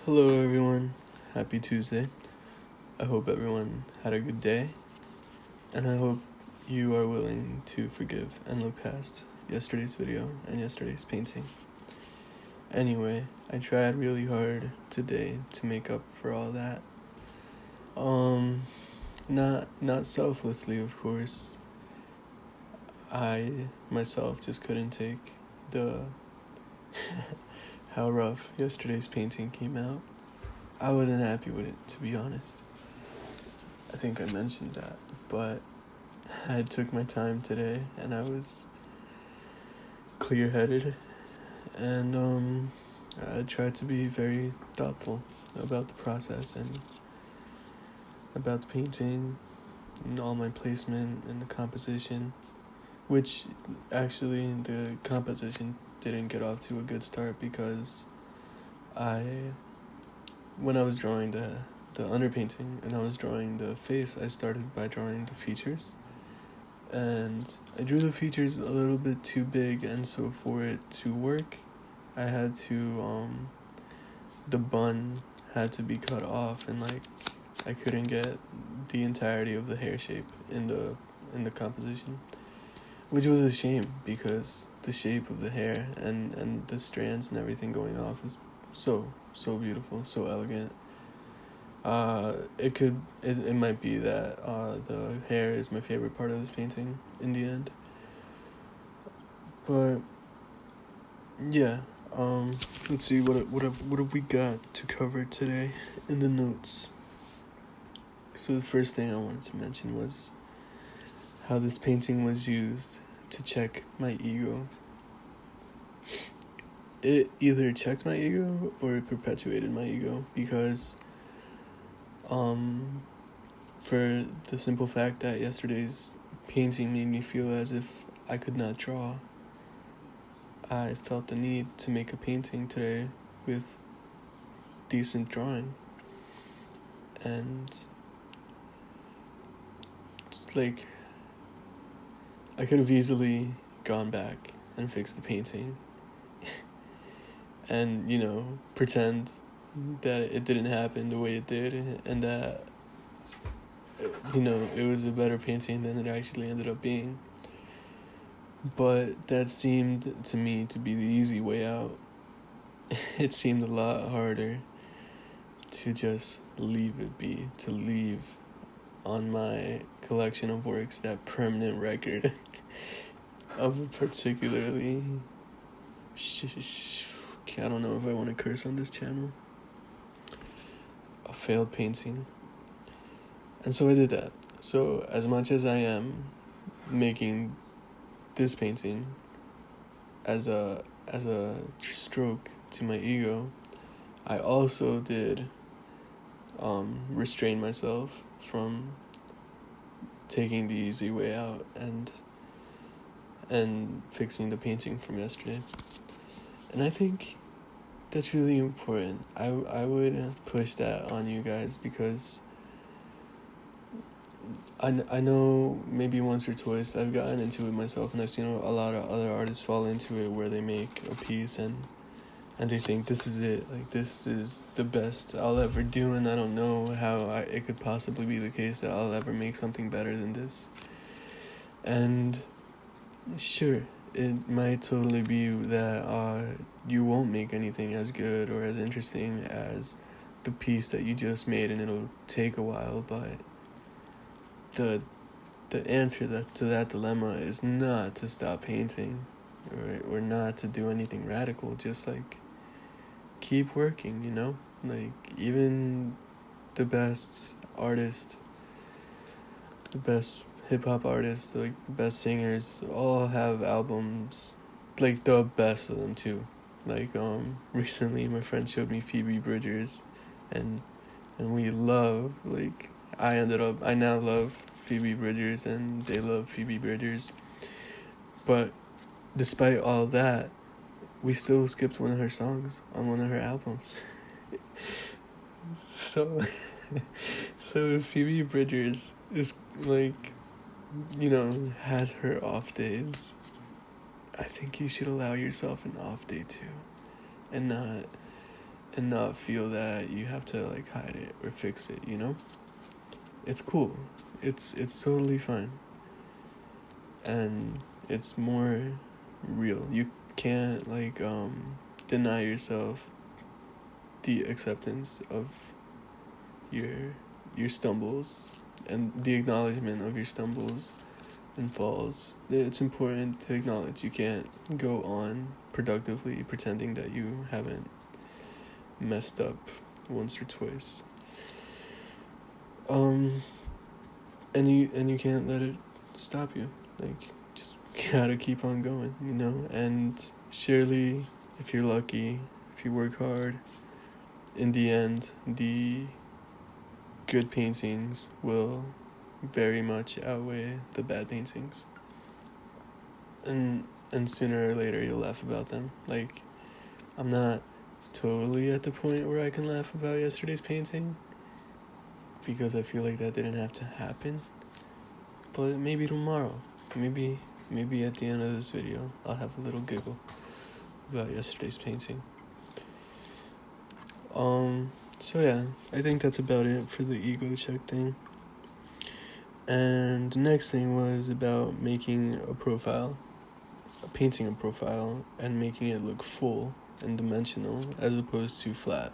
Hello, everyone. Happy Tuesday. I hope everyone had a good day, and I hope you are willing to forgive and look past yesterday's video and yesterday's painting. Anyway, I tried really hard today to make up for all that. Not selflessly, of course. I myself just couldn't take the how rough yesterday's painting came out. I wasn't happy with it, to be honest. I think I mentioned that, but I took my time today and I was clear-headed, and I tried to be very thoughtful about the process and about the painting and all my placement and the composition, which actually the composition didn't get off to a good start because when I was drawing the underpainting and I was drawing the face, I started by drawing the features. And I drew the features a little bit too big, and so for it to work, I had to, the bun had to be cut off, and I couldn't get the entirety of the hair shape in the composition, which was a shame because the shape of the hair and the strands and everything going off is so beautiful, so elegant. It might be that the hair is my favorite part of this painting in the end. But yeah, let's see what have we got to cover today in the notes. So the first thing I wanted to mention was how this painting was used to check my ego. It either checked my ego or it perpetuated my ego because for the simple fact that yesterday's painting made me feel as if I could not draw. I felt the need to make a painting today with decent drawing. And like, I could have easily gone back and fixed the painting and, pretend that it didn't happen the way it did and that, it was a better painting than it actually ended up being. But that seemed to me to be the easy way out. It seemed a lot harder to just leave it be, to leave on my collection of works that permanent record of a particularly I don't know if I want to curse on this channel, a failed painting. And so I did that. So as much as I am making this painting as a stroke to my ego, I also did restrain myself from taking the easy way out and fixing the painting from yesterday. And I think that's really important. I would push that on you guys because I know maybe once or twice I've gotten into it myself, and I've seen a lot of other artists fall into it where they make a piece and they think this is it, like this is the best I'll ever do, and I don't know how it could possibly be the case that I'll ever make something better than this. And sure, it might totally be that you won't make anything as good or as interesting as the piece that you just made, and it'll take a while, but the answer to that dilemma is not to stop painting or not to do anything radical, just keep working, like even the best artist, the best hip-hop artists, like the best singers all have albums, like the best of them too. Like recently my friend showed me Phoebe Bridgers and we love, like I now love Phoebe Bridgers and they love Phoebe Bridgers. But despite all that, we still skipped one of her songs on one of her albums. So Phoebe Bridgers is has her off days. I think you should allow yourself an off day too, and and not feel that you have to like hide it or fix it, you know? It's cool. It's totally fine. And it's more real. You can't like deny yourself the acceptance of your stumbles and the acknowledgement of your stumbles and falls. It's important to acknowledge. You can't go on productively pretending that you haven't messed up once or twice. And you can't let it stop you. Like, just gotta keep on going, you know? And surely, if you're lucky, if you work hard, in the end, the good paintings will very much outweigh the bad paintings. And sooner or later you'll laugh about them. Like, I'm not totally at the point where I can laugh about yesterday's painting, because I feel like that didn't have to happen. But maybe tomorrow, maybe at the end of this video, I'll have a little giggle about yesterday's painting. So yeah, I think that's about it for the ego check thing. And the next thing was about making a profile, painting a profile, and making it look full and dimensional as opposed to flat,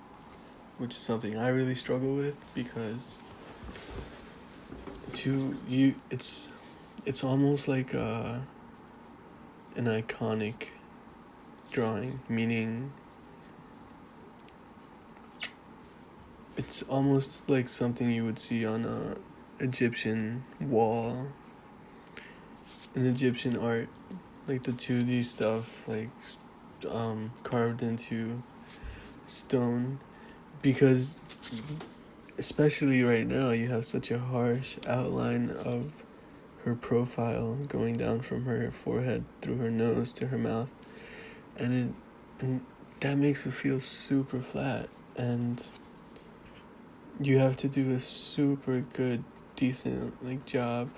which is something I really struggle with, because it's almost like an iconic drawing, meaning it's almost like something you would see on a Egyptian wall, in Egyptian art, like the 2D stuff, like carved into stone, because especially right now you have such a harsh outline of her profile going down from her forehead through her nose to her mouth, and that makes it feel super flat, and you have to do a super good, decent like job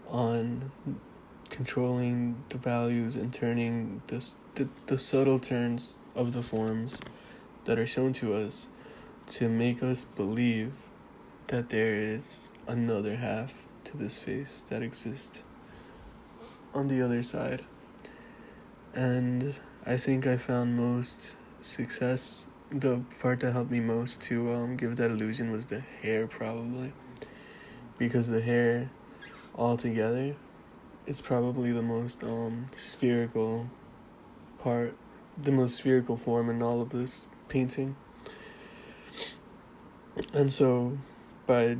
on controlling the values and turning the subtle turns of the forms that are shown to us to make us believe that there is another half to this face that exists on the other side. And I think I found most success, the part that helped me most to give that illusion was the hair, probably, because the hair altogether is probably the most spherical part, the most spherical form in all of this painting. And so by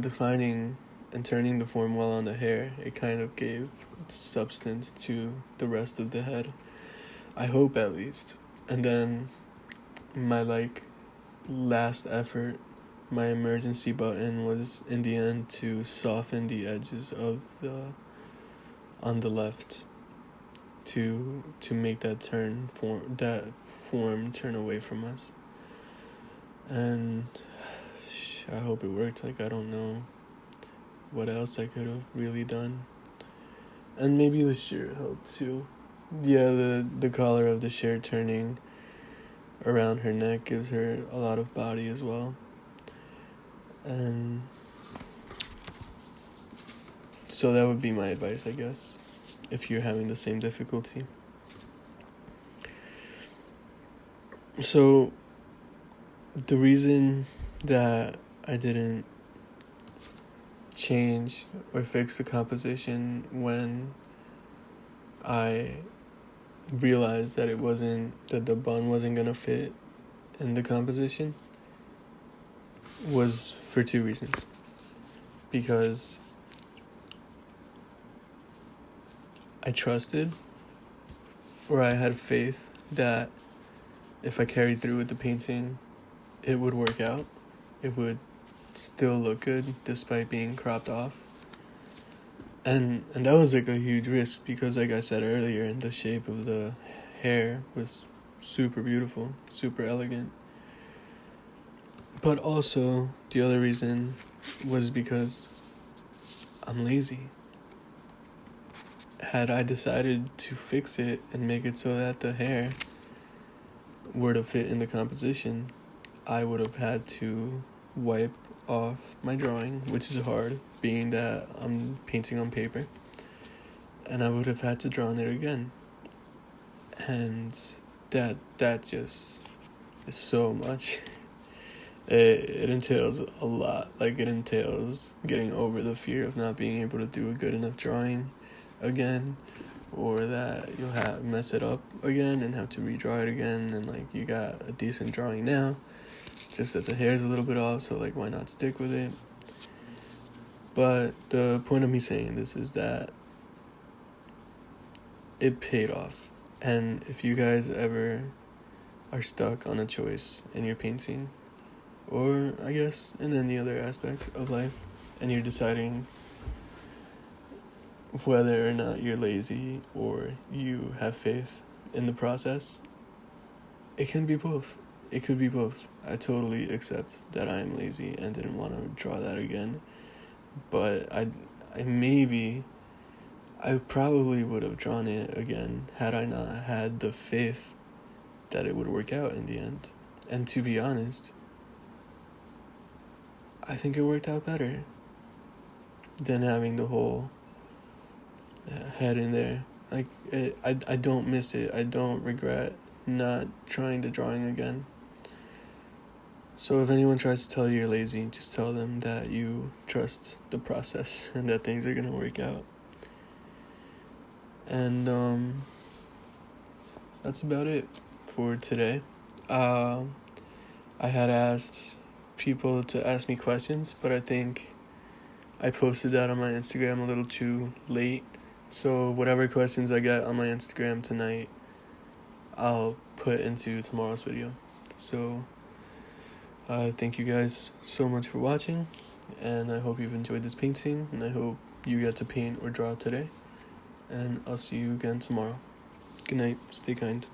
defining and turning the form well on the hair, it kind of gave substance to the rest of the head, I hope, at least. And then my last effort, my emergency button, was in the end to soften the edges of on the left, to make that form turn away from us. And I hope it worked. Like, I don't know what else I could have really done. And maybe the shirt helped too. Yeah, the collar of the shirt turning around her neck gives her a lot of body as well. And so that would be my advice, I guess, if you're having the same difficulty. So the reason that I didn't change or fix the composition when I realized that that the bun wasn't gonna fit in the composition was for two reasons. Because I trusted, or I had faith, that if I carried through with the painting, it would work out. It would still look good despite being cropped off. And that was like a huge risk, because like I said earlier, the shape of the hair was super beautiful, super elegant. But also, the other reason was because I'm lazy. Had I decided to fix it and make it so that the hair were to fit in the composition, I would have had to wipe off my drawing, which is hard, being that I'm painting on paper, and I would have had to draw on it again. And that just is so much. It entails a lot. Like, it entails getting over the fear of not being able to do a good enough drawing again, or that you'll mess it up again and have to redraw it again, and like, you got a decent drawing now, just that the hair's a little bit off, so like, why not stick with it? But the point of me saying this is that it paid off. And if you guys ever are stuck on a choice in your painting, or I guess in any other aspect of life, and you're deciding whether or not you're lazy or you have faith in the process, it can be both. It could be both. I totally accept that I am lazy and didn't want to draw that again, but I probably would have drawn it again had I not had the faith that it would work out in the end. And to be honest, I think it worked out better than having the whole head in there. Like, I don't miss it. I don't regret not trying the drawing again. So if anyone tries to tell you you're lazy, just tell them that you trust the process and that things are going to work out. And that's about it for today. I had asked people to ask me questions, but I think I posted that on my Instagram a little too late. So whatever questions I get on my Instagram tonight, I'll put into tomorrow's video. So thank you guys so much for watching, and I hope you've enjoyed this painting, and I hope you get to paint or draw today. And I'll see you again tomorrow. Good night. Stay kind.